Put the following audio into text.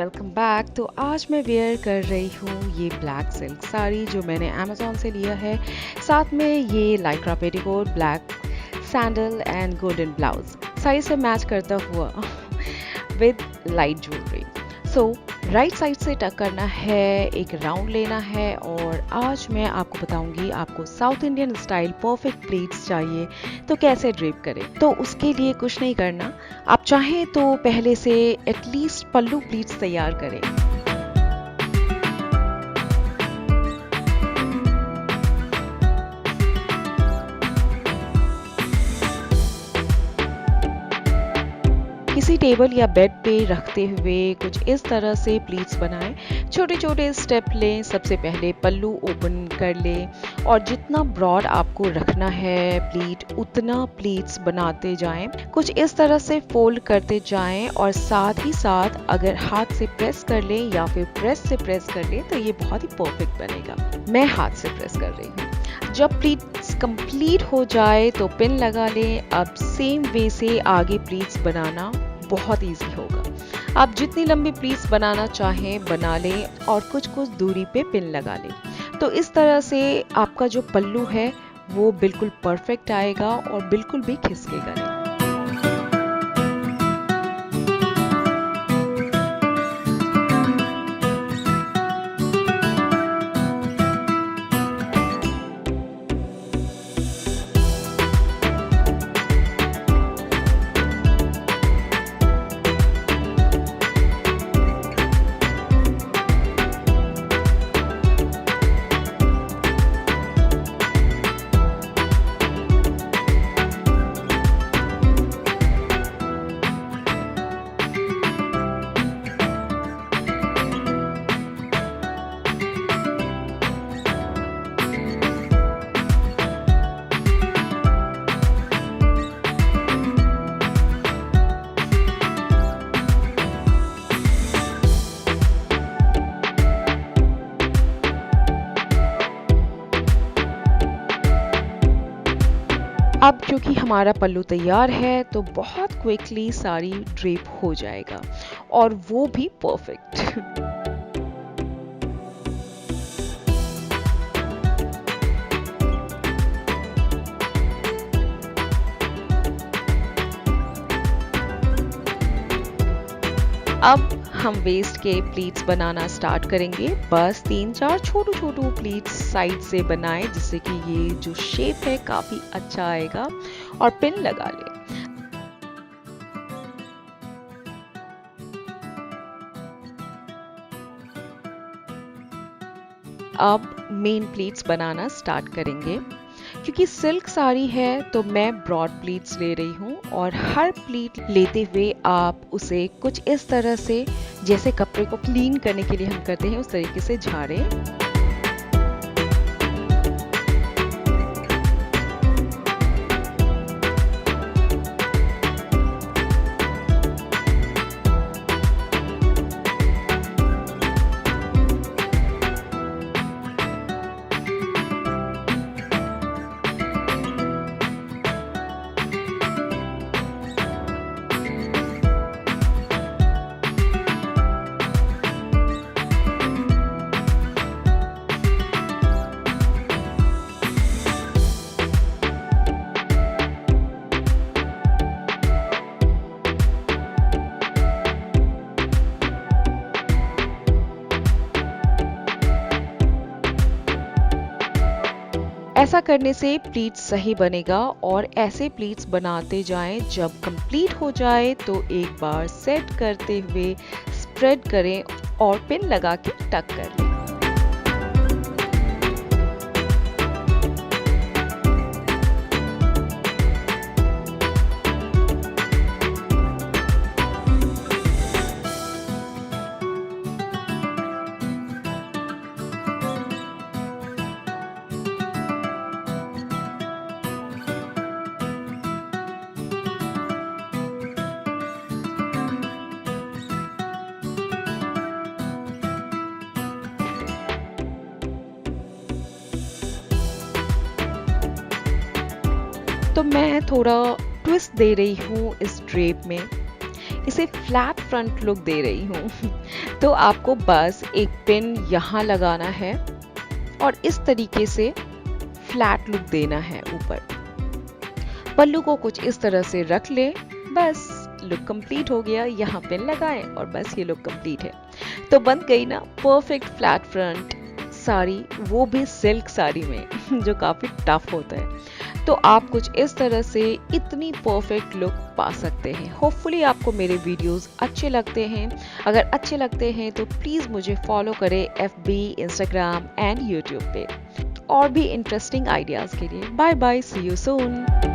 Welcome back. तो आज मैं वेयर कर रही हूँ ये ब्लैक सिल्क साड़ी जो मैंने अमेज़ॉन से लिया है। साथ में ये Lycra petticoat, black sandal and golden blouse sari से मैच करता हुआ with light jewellery. So right side से टक करना है, एक राउंड लेना है। और आज मैं आपको बताऊंगी आपको south Indian style perfect pleats चाहिए तो कैसे ड्रेप करें। तो उसके लिए कुछ नहीं करना, आप चाहें तो पहले से एटलीस्ट पल्लू प्लीट्स तैयार करें। किसी टेबल या बेड पे रखते हुए कुछ इस तरह से प्लीट्स बनाएं। छोटे छोटे स्टेप लें। सबसे पहले पल्लू ओपन कर लें और जितना ब्रॉड आपको रखना है प्लीट उतना प्लीट्स बनाते जाएं। कुछ इस तरह से फोल्ड करते जाएं और साथ ही साथ अगर हाथ से प्रेस कर लें या फिर प्रेस से प्रेस कर लें तो ये बहुत ही परफेक्ट बनेगा। मैं हाथ से प्रेस कर रही हूँ। जब प्लीट्स कंप्लीट हो जाए तो पिन लगा लें। अब सेम वे से आगे प्लीट्स बनाना बहुत इजी होगा। आप जितनी लंबी प्लीट्स बनाना चाहें बना लें और कुछ कुछ दूरी पे पिन लगा लें। तो इस तरह से आपका जो पल्लू है वो बिल्कुल परफेक्ट आएगा और बिल्कुल भी खिसकेगा नहीं। अब क्योंकि हमारा पल्लू तैयार है तो बहुत क्विकली साड़ी ड्रेप हो जाएगा और वो भी परफेक्ट। अब हम वेस्ट के प्लीट्स बनाना स्टार्ट करेंगे। बस 3-4 छोटू छोटू प्लीट्स साइड से बनाएं जिससे कि ये जो शेप है काफी अच्छा आएगा और पिन लगा लें। अब मेन प्लीट्स बनाना स्टार्ट करेंगे। क्योंकि सिल्क साड़ी है तो मैं ब्रॉड प्लीट्स ले रही हूँ और हर प्लीट लेते हुए आप उसे कुछ इस तरह से जैसे कपड़े को क्लीन करने के लिए हम करते हैं उस तरीके से झाड़ें। ऐसा करने से प्लीट्स सही बनेगा और ऐसे प्लीट्स बनाते जाएं। जब कंप्लीट हो जाए तो एक बार सेट करते हुए स्प्रेड करें और पिन लगा के टक कर लें। तो मैं थोड़ा ट्विस्ट दे रही हूँ इस ड्रेप में। इसे फ्लैट फ्रंट लुक दे रही हूँ। तो आपको बस एक पिन यहाँ लगाना है और इस तरीके से फ्लैट लुक देना है ऊपर। पल्लू को कुछ इस तरह से रख ले, बस लुक कंप्लीट हो गया। यहाँ पिन लगाएं और बस ये लुक कंप्लीट है। तो बन गई ना परफेक्ट फ्लैट फ्रंट साड़ी, वो भी सिल्क साड़ी में जो काफी टफ होता है। तो आप कुछ इस तरह से इतनी परफेक्ट लुक पा सकते हैं। होपफुली आपको मेरे वीडियोस अच्छे लगते हैं। अगर अच्छे लगते हैं तो प्लीज मुझे फॉलो करें FB, Instagram एंड YouTube पे और भी इंटरेस्टिंग आइडियाज के लिए। Bye bye, see you soon.